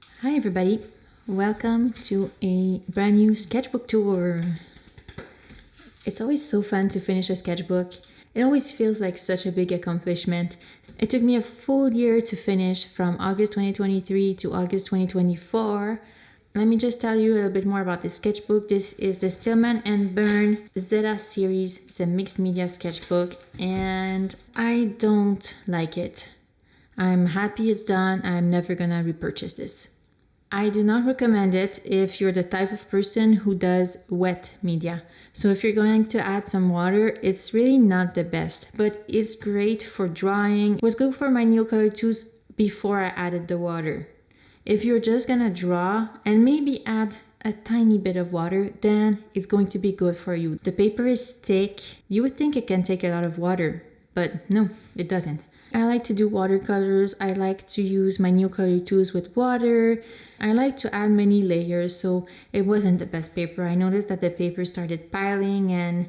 Hi everybody, welcome to a brand new sketchbook tour. It's always so fun to finish a sketchbook. It always feels like such a big accomplishment. It took me a full year to finish from August 2023 to August 2024. Let me just tell you a little bit more about this sketchbook. This is the Stillman and Birn Zeta series. It's a mixed media sketchbook and I don't like it. I'm happy it's done. I'm never gonna repurchase this. I do not recommend it if you're the type of person who does wet media. So if you're going to add some water, it's really not the best, but it's great for drawing. It was good for my Neocolor tools before I added the water. If you're just gonna draw and maybe add a tiny bit of water, then it's going to be good for you. The paper is thick. You would think it can take a lot of water, but no, it doesn't. I like to do watercolors. I like to use my Neocolor tools with water. I like to add many layers, so it wasn't the best paper. I noticed that the paper started piling and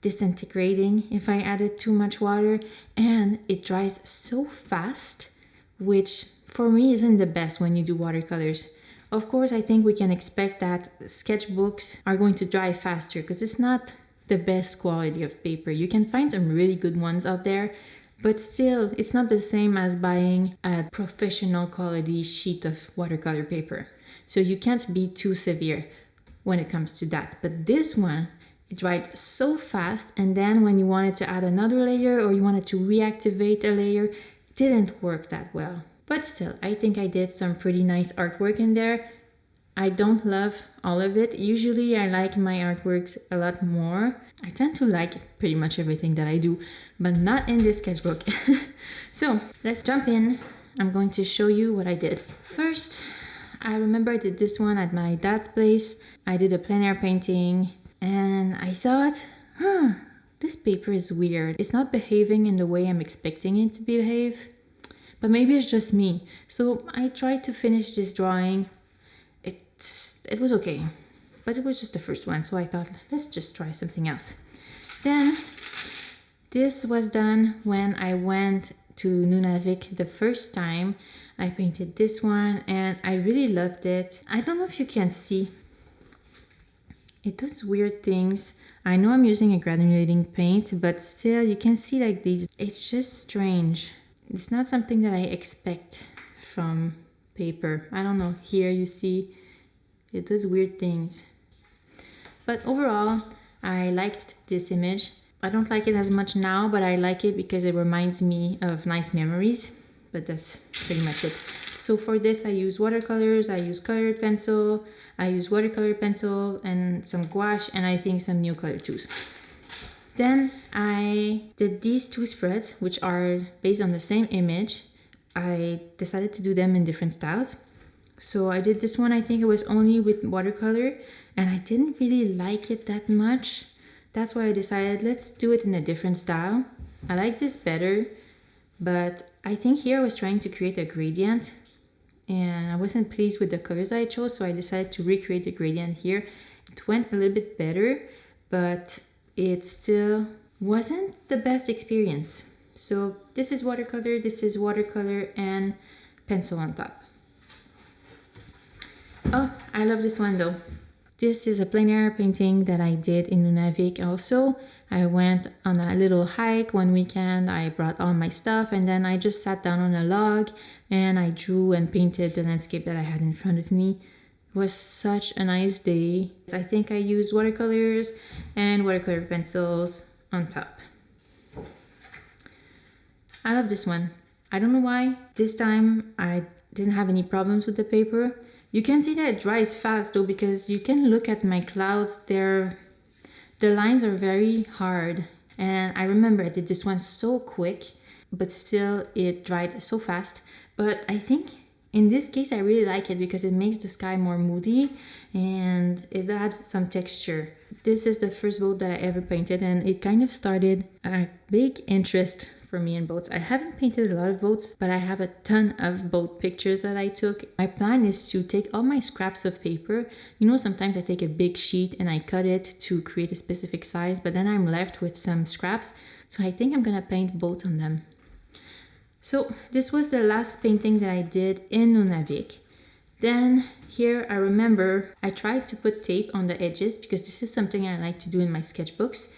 disintegrating if I added too much water, and it dries so fast, which for me isn't the best when you do watercolors. Of course, I think we can expect that sketchbooks are going to dry faster because it's not the best quality of paper. You can find some really good ones out there, but still, it's not the same as buying a professional quality sheet of watercolor paper. So you can't be too severe when it comes to that. But this one, it dried so fast, and then when you wanted to add another layer or you wanted to reactivate a layer, it didn't work that well. But still, I think I did some pretty nice artwork in there. I don't love all of it. Usually I like my artworks a lot more. I tend to like pretty much everything that I do, but not in this sketchbook. So let's jump in. I'm going to show you what I did. First, I remember I did this one at my dad's place. I did a plein air painting and I thought, this paper is weird. It's not behaving in the way I'm expecting it to behave, but maybe it's just me. So I tried to finish this drawing. It was okay, but it was just the first one, so I thought, let's just try something else. Then this was done when I went to Nunavik the first time. I painted this one and I really loved it. I don't know if you can see. It does weird things. I know I'm using a granulating paint, but still you can see like these. It's just strange. It's not something that I expect from paper. I don't know. Here you see it does weird things. But overall, I liked this image. I don't like it as much now, but I like it because it reminds me of nice memories. But that's pretty much it. So for this, I use watercolors, I use colored pencil, I use watercolor pencil and some gouache, and I think some Neocolor tools. Then I did these two spreads, which are based on the same image. I decided to do them in different styles. So I did this one, I think it was only with watercolor, and I didn't really like it that much. That's why I decided let's do it in a different style. I like this better, but I think here I was trying to create a gradient and I wasn't pleased with the colors I chose, so I decided to recreate the gradient here. It went a little bit better, but it still wasn't the best experience. So this is watercolor and pencil on top. Oh, I love this one though. This is a plein air painting that I did in Nunavik also. I went on a little hike one weekend. I brought all my stuff and then I just sat down on a log and I drew and painted the landscape that I had in front of me. It was such a nice day. I think I used watercolors and watercolor pencils on top. I love this one. I don't know why. This time I didn't have any problems with the paper. You can see that it dries fast though, because you can look at my clouds. The lines are very hard. And I remember I did this one so quick, but still it dried so fast. But I think in this case, I really like it because it makes the sky more moody and it adds some texture. This is the first boat that I ever painted and it kind of started a big interest for me in boats. I haven't painted a lot of boats, but I have a ton of boat pictures that I took. My plan is to take all my scraps of paper. You know, sometimes I take a big sheet and I cut it to create a specific size, but then I'm left with some scraps. So I think I'm gonna paint boats on them. So this was the last painting that I did in Nunavik. Then here I remember I tried to put tape on the edges because this is something I like to do in my sketchbooks.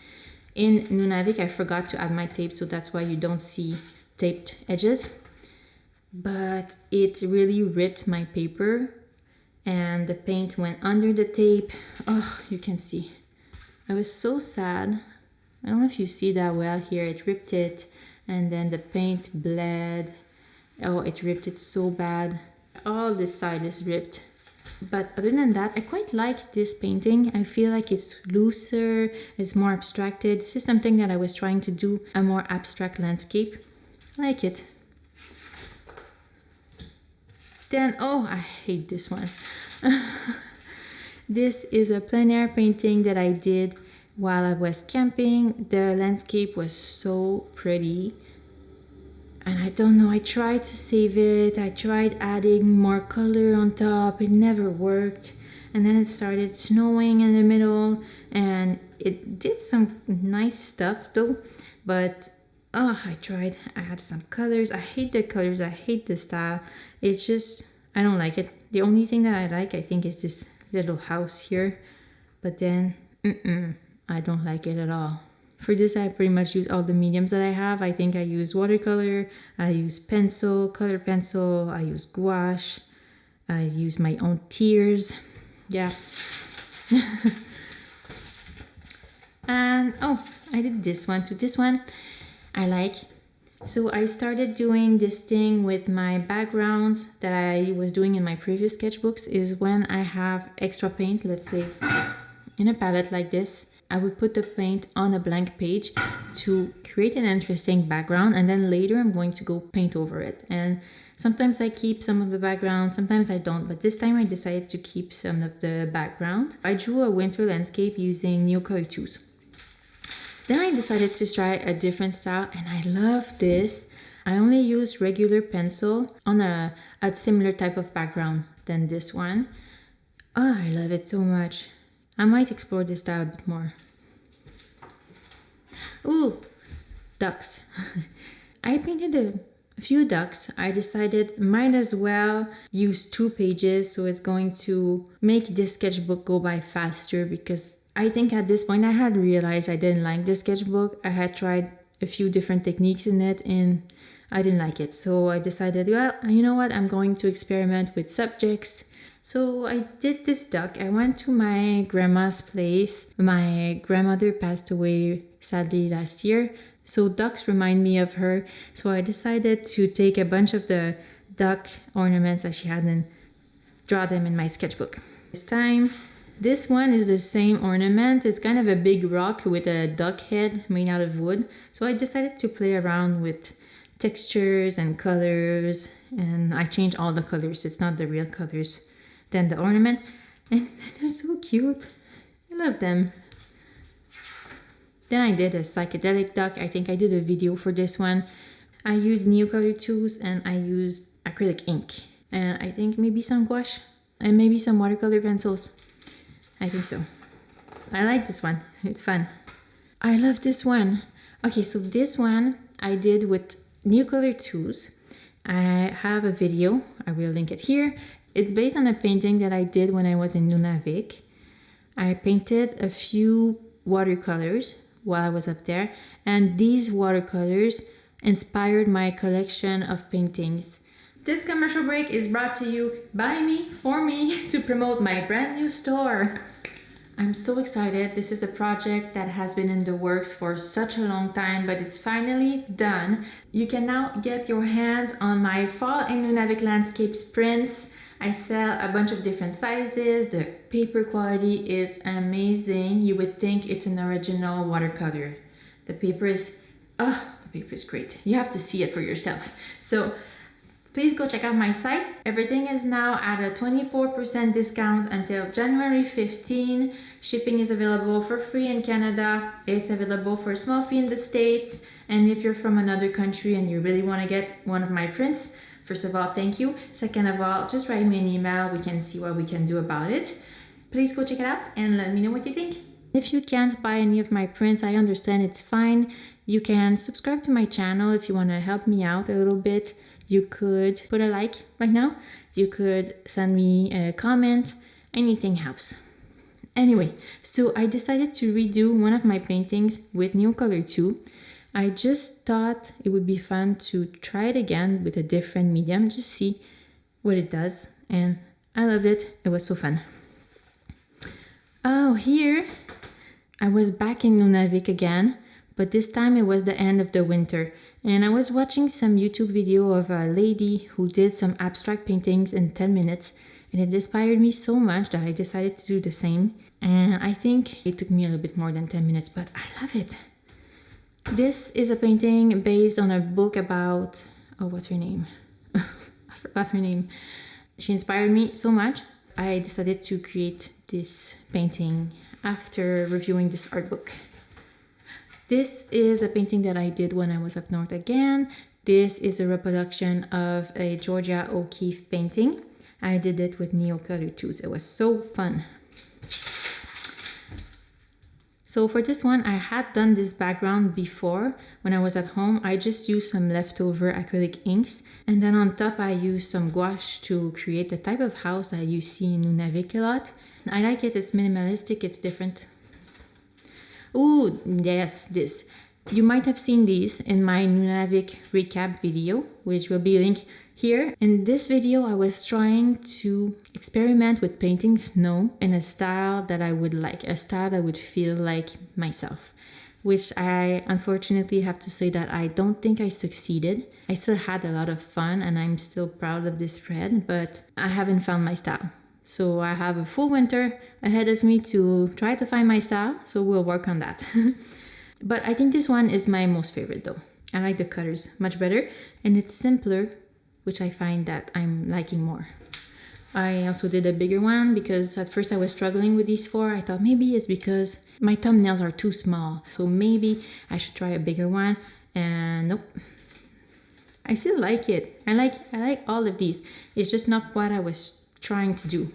In Nunavik I forgot to add my tape, so that's why you don't see taped edges. But it really ripped my paper and the paint went under the tape. Oh, you can see. I was so sad. I don't know if you see that well here. It ripped it and then the paint bled. Oh, it ripped it so bad. All this side is ripped. But other than that, I quite like this painting. I feel like it's looser, it's more abstracted. This is something that I was trying to do, a more abstract landscape. I like it. Then, oh, I hate this one. This is a plein air painting that I did while I was camping. The landscape was so pretty. And I don't know, I tried to save it. I tried adding more color on top. It never worked. And then it started snowing in the middle. And it did some nice stuff though. But, oh, I tried. I had some colors. I hate the colors. I hate the style. It's just, I don't like it. The only thing that I like, I think, is this little house here. But then, I don't like it at all. For this, I pretty much use all the mediums that I have. I think I use watercolor, I use pencil, color pencil, I use gouache, I use my own tears. Yeah. And, oh, I did this one too. This one I like. So I started doing this thing with my backgrounds that I was doing in my previous sketchbooks is when I have extra paint, let's say in a palette like this, I would put the paint on a blank page to create an interesting background, and then later I'm going to go paint over it. And sometimes I keep some of the background, sometimes I don't, but this time I decided to keep some of the background. I drew a winter landscape using Neocolor tools. Then I decided to try a different style, and I love this. I only use regular pencil on a similar type of background than this one. Oh, I love it so much. I might explore this style a bit more. Ooh, ducks. I painted a few ducks. I decided might as well use 2 pages, so it's going to make this sketchbook go by faster, because I think at this point I had realized I didn't like this sketchbook. I had tried a few different techniques in it and I didn't like it. So I decided, well, you know what, I'm going to experiment with subjects. So I did this duck. I went to my grandma's place. My grandmother passed away sadly last year. So ducks remind me of her. So I decided to take a bunch of the duck ornaments that she had and draw them in my sketchbook. This time, this one is the same ornament. It's kind of a big rock with a duck head made out of wood. So I decided to play around with textures and colors. And I changed all the colors. It's not the real colors. Then the ornament, and they're so cute. I love them. Then I did a psychedelic duck. I think I did a video for this one. I used Neocolor tools and I used acrylic ink. And I think maybe some gouache and maybe some watercolor pencils. I think so. I like this one. It's fun. I love this one. Okay, so this one I did with Neocolor tools. I have a video. I will link it here. It's based on a painting that I did when I was in Nunavik. I painted a few watercolors while I was up there, and these watercolors inspired my collection of paintings. This commercial break is brought to you by me, for me, to promote my brand new store. I'm so excited. This is a project that has been in the works for such a long time, but it's finally done. You can now get your hands on my Fall in Nunavik Landscapes prints. I sell a bunch of different sizes. The paper quality is amazing. You would think it's an original watercolor. The paper is great. You have to see it for yourself. So please go check out my site. Everything is now at a 24% discount until January 15. Shipping is available for free in Canada. It's available for a small fee in the States. And if you're from another country and you really want to get one of my prints, first of all, thank you. Second of all, just write me an email. We can see what we can do about it. Please go check it out and let me know what you think. If you can't buy any of my prints, I understand, it's fine. You can subscribe to my channel if you want to help me out a little bit. You could put a like right now. You could send me a comment. Anything helps. Anyway, so I decided to redo one of my paintings with Neocolor 2. I just thought it would be fun to try it again with a different medium, just see what it does. And I loved it. It was so fun. Oh, here I was back in Nunavik again, but this time it was the end of the winter. And I was watching some YouTube video of a lady who did some abstract paintings in 10 minutes. And it inspired me so much that I decided to do the same. And I think it took me a little bit more than 10 minutes, but I love it. This is a painting based on a book about, oh, what's her name? I forgot her name. She inspired me so much. I decided to create this painting after reviewing this art book. This is a painting that I did when I was up north again. This is a reproduction of a Georgia O'Keeffe painting. I did it with Neocolor 2. It was so fun. So for this one, I had done this background before when I was at home. I just used some leftover acrylic inks. And then on top, I used some gouache to create the type of house that you see in Nunavik a lot. I like it. It's minimalistic. It's different. Ooh, yes, this. You might have seen these in my Nunavik recap video, which will be linked here. In this video, I was trying to experiment with painting snow in a style that I would like, a style that would feel like myself, which I unfortunately have to say that I don't think I succeeded. I still had a lot of fun and I'm still proud of this spread, but I haven't found my style. So I have a full winter ahead of me to try to find my style, so we'll work on that. But I think this one is my most favorite though. I like the colors much better and it's simpler, which I find that I'm liking more. I also did a bigger one because at first I was struggling with these four. I thought maybe it's because my thumbnails are too small. So maybe I should try a bigger one. And nope. I still like it. I like all of these. It's just not what I was trying to do.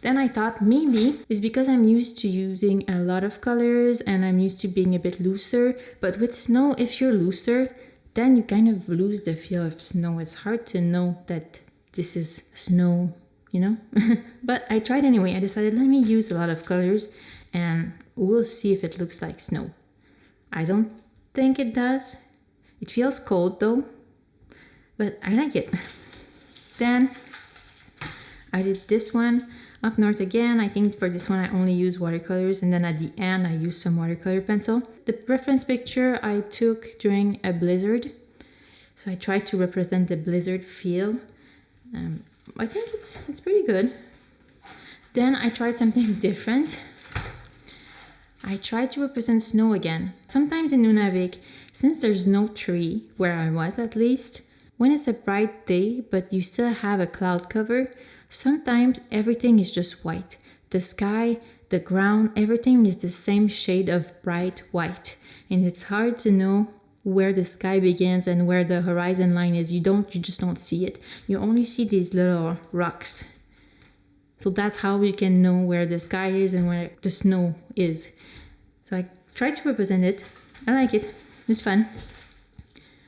Then I thought maybe it's because I'm used to using a lot of colors and I'm used to being a bit looser. But with snow, if you're looser, then you kind of lose the feel of snow. It's hard to know that this is snow, you know? But I tried anyway. I decided let me use a lot of colors and we'll see if it looks like snow. I don't think it does. It feels cold though, but I like it. Then I did this one up north again. I think for this one I only use watercolors and then at the end I used some watercolor pencil. The reference picture I took during a blizzard. So I tried to represent the blizzard feel. I think it's pretty good. Then I tried something different. I tried to represent snow again. Sometimes in Nunavik, since there's no tree, where I was at least, when it's a bright day but you still have a cloud cover, sometimes everything is just white. The sky, the ground, everything is the same shade of bright white. And it's hard to know where the sky begins and where the horizon line is. You just don't see it. You only see these little rocks. So that's how you can know where the sky is and where the snow is. So I tried to represent it. I like it. It's fun.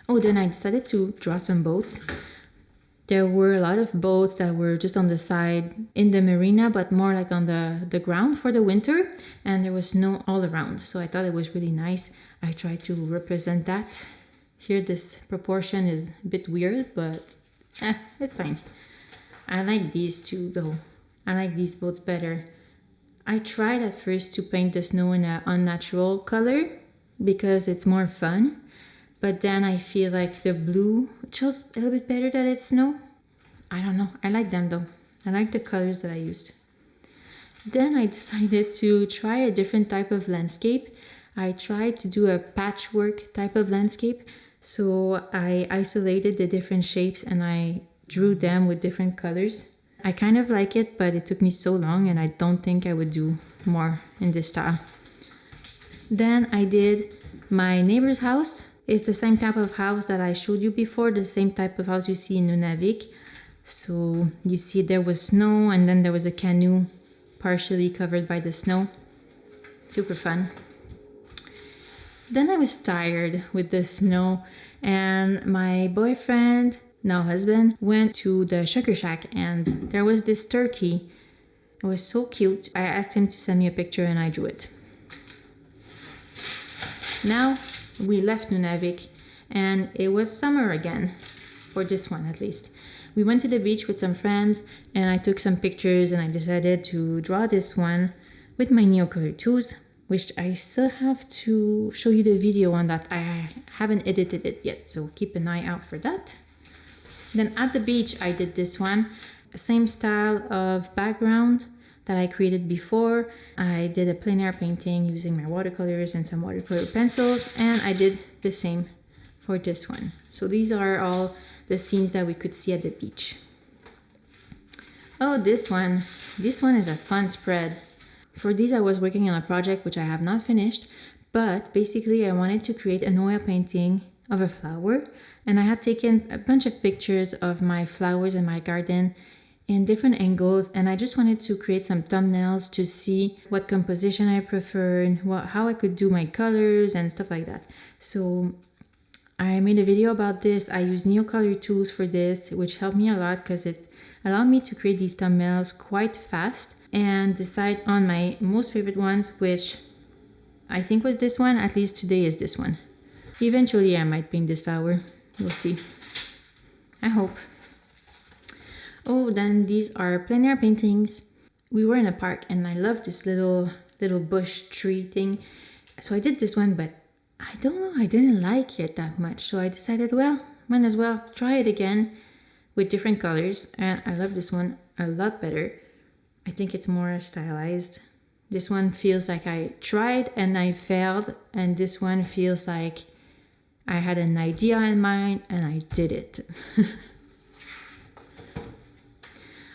Oh, then I decided to draw some boats. There were a lot of boats that were just on the side in the marina, but more like on the ground for the winter. And there was snow all around. So I thought it was really nice. I tried to represent that. Here this proportion is a bit weird, but it's fine. I like these two though. I like these boats better. I tried at first to paint the snow in an unnatural color because it's more fun. But then I feel like the blue shows a little bit better that it's snow. I don't know. I like them though. I like the colors that I used. Then I decided to try a different type of landscape. I tried to do a patchwork type of landscape. So I isolated the different shapes and I drew them with different colors. I kind of like it, but it took me so long and I don't think I would do more in this style. Then I did my neighbor's house. It's the same type of house that I showed you before, the same type of house you see in Nunavik. So you see there was snow and then there was a canoe partially covered by the snow. Super fun. Then I was tired with the snow, and my boyfriend, now husband, went to the sugar shack, and there was this turkey. It was so cute. I asked him to send me a picture and I drew it. Now we left Nunavik and it was summer again, for this one at least. We went to the beach with some friends and I took some pictures and I decided to draw this one with my Neocolor tools, which I still have to show you the video on that. I haven't edited it yet, so keep an eye out for that. Then at the beach I did this one. Same style of background that I created before. I did a plein air painting using my watercolors and some watercolor pencils, and I did the same for this one. So these are all the scenes that we could see at the beach. Oh, this one is a fun spread. For these I was working on a project which I have not finished, but basically I wanted to create an oil painting of a flower, and I had taken a bunch of pictures of my flowers in my garden in different angles, and I just wanted to create some thumbnails to see what composition I prefer and how I could do my colors and stuff like that. So I made a video about this. I used Neocolor tools for this, which helped me a lot because it allowed me to create these thumbnails quite fast and decide on my most favorite ones, which I think was this one. At least today is this one. Eventually I might paint this flower. We'll see. I hope. Oh, then these are plein air paintings. We were in a park and I love this little bush tree thing. So I did this one, but I don't know, I didn't like it that much. So I decided, well, might as well try it again with different colors. And I love this one a lot better. I think it's more stylized. This one feels like I tried and I failed. And this one feels like I had an idea in mind and I did it.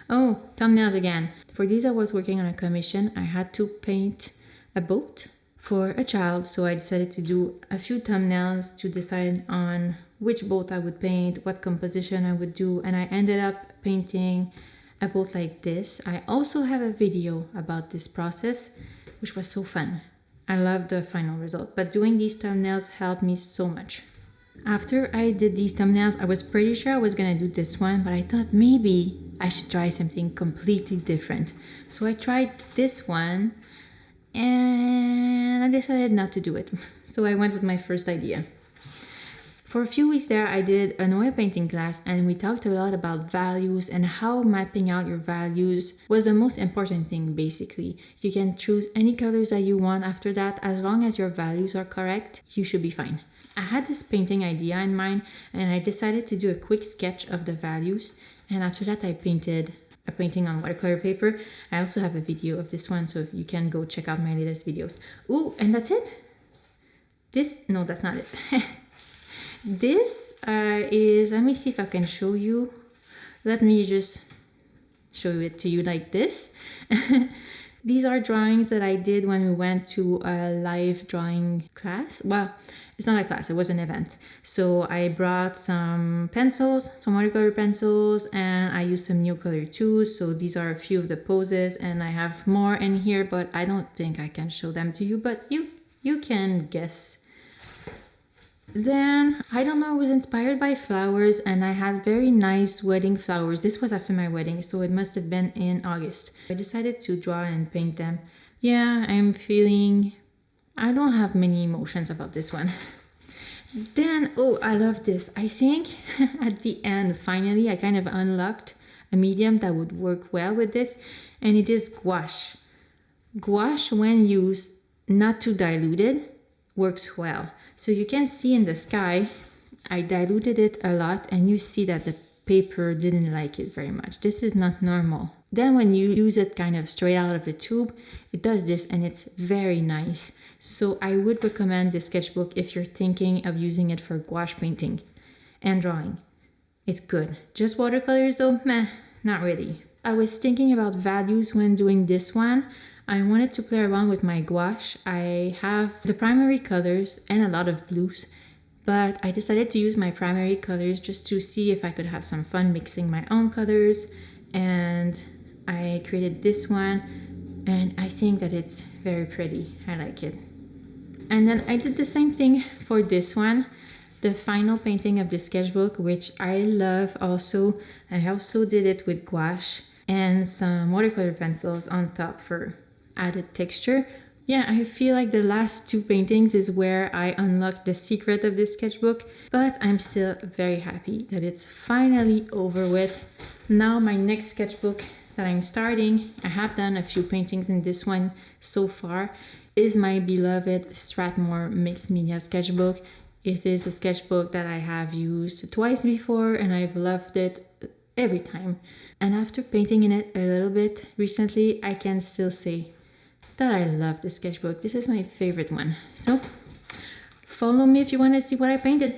Oh, thumbnails again. For these I was working on a commission. I had to paint a boat for a child, so I decided to do a few thumbnails to decide on which boat I would paint, what composition I would do, and I ended up painting a boat like this. I also have a video about this process, which was so fun. I love the final result, but doing these thumbnails helped me so much. After I did these thumbnails, I was pretty sure I was gonna do this one, but I thought maybe I should try something completely different. So I tried this one and I decided not to do it. So I went with my first idea. For a few weeks there, I did an oil painting class and we talked a lot about values and how mapping out your values was the most important thing basically. You can choose any colors that you want after that. As long as your values are correct, you should be fine. I had this painting idea in mind and I decided to do a quick sketch of the values, and after that I painted a painting on watercolor paper. I also have a video of this one, so you can go check out my latest videos. Ooh, and that's it? No, that's not it. This is, let me see if I can show you. Let me just show it to you like this. These are drawings that I did when we went to a live drawing class. Well, it's not a class, it was an event. So I brought some pencils, some watercolor pencils, and I used some Neocolor tools. So these are a few of the poses, and I have more in here, but I don't think I can show them to you, but you can guess. Then, I don't know, I was inspired by flowers and I had very nice wedding flowers. This was after my wedding, so it must have been in August. I decided to draw and paint them. Yeah, I don't have many emotions about this one. Then, oh, I love this. I think at the end, finally, I kind of unlocked a medium that would work well with this, and it is gouache. Gouache, when used, not too diluted, works well. So you can see in the sky, I diluted it a lot and you see that the paper didn't like it very much. This is not normal. Then when you use it kind of straight out of the tube, it does this and it's very nice. So I would recommend this sketchbook if you're thinking of using it for gouache painting and drawing. It's good. Just watercolors though, meh, not really. I was thinking about values when doing this one. I wanted to play around with my gouache. I have the primary colors and a lot of blues, but I decided to use my primary colors just to see if I could have some fun mixing my own colors, and I created this one and I think that it's very pretty. I like it. And then I did the same thing for this one, the final painting of the sketchbook, which I love also. I also did it with gouache and some watercolor pencils on top for added texture. Yeah, I feel like the last two paintings is where I unlocked the secret of this sketchbook, but I'm still very happy that it's finally over with. Now my next sketchbook that I'm starting, I have done a few paintings in this one so far, is my beloved Strathmore mixed media sketchbook. It is a sketchbook that I have used twice before and I've loved it every time. And after painting in it a little bit recently, I can still say that I love the sketchbook. This is my favorite one. So follow me if you want to see what I painted.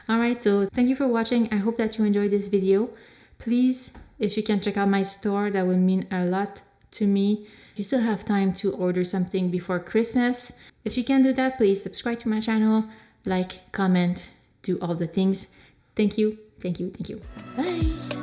Alright, so thank you for watching. I hope that you enjoyed this video. Please, if you can check out my store, that would mean a lot to me. You still have time to order something before Christmas. If you can do that, please subscribe to my channel, like, comment, do all the things. Thank you, thank you, thank you. Bye.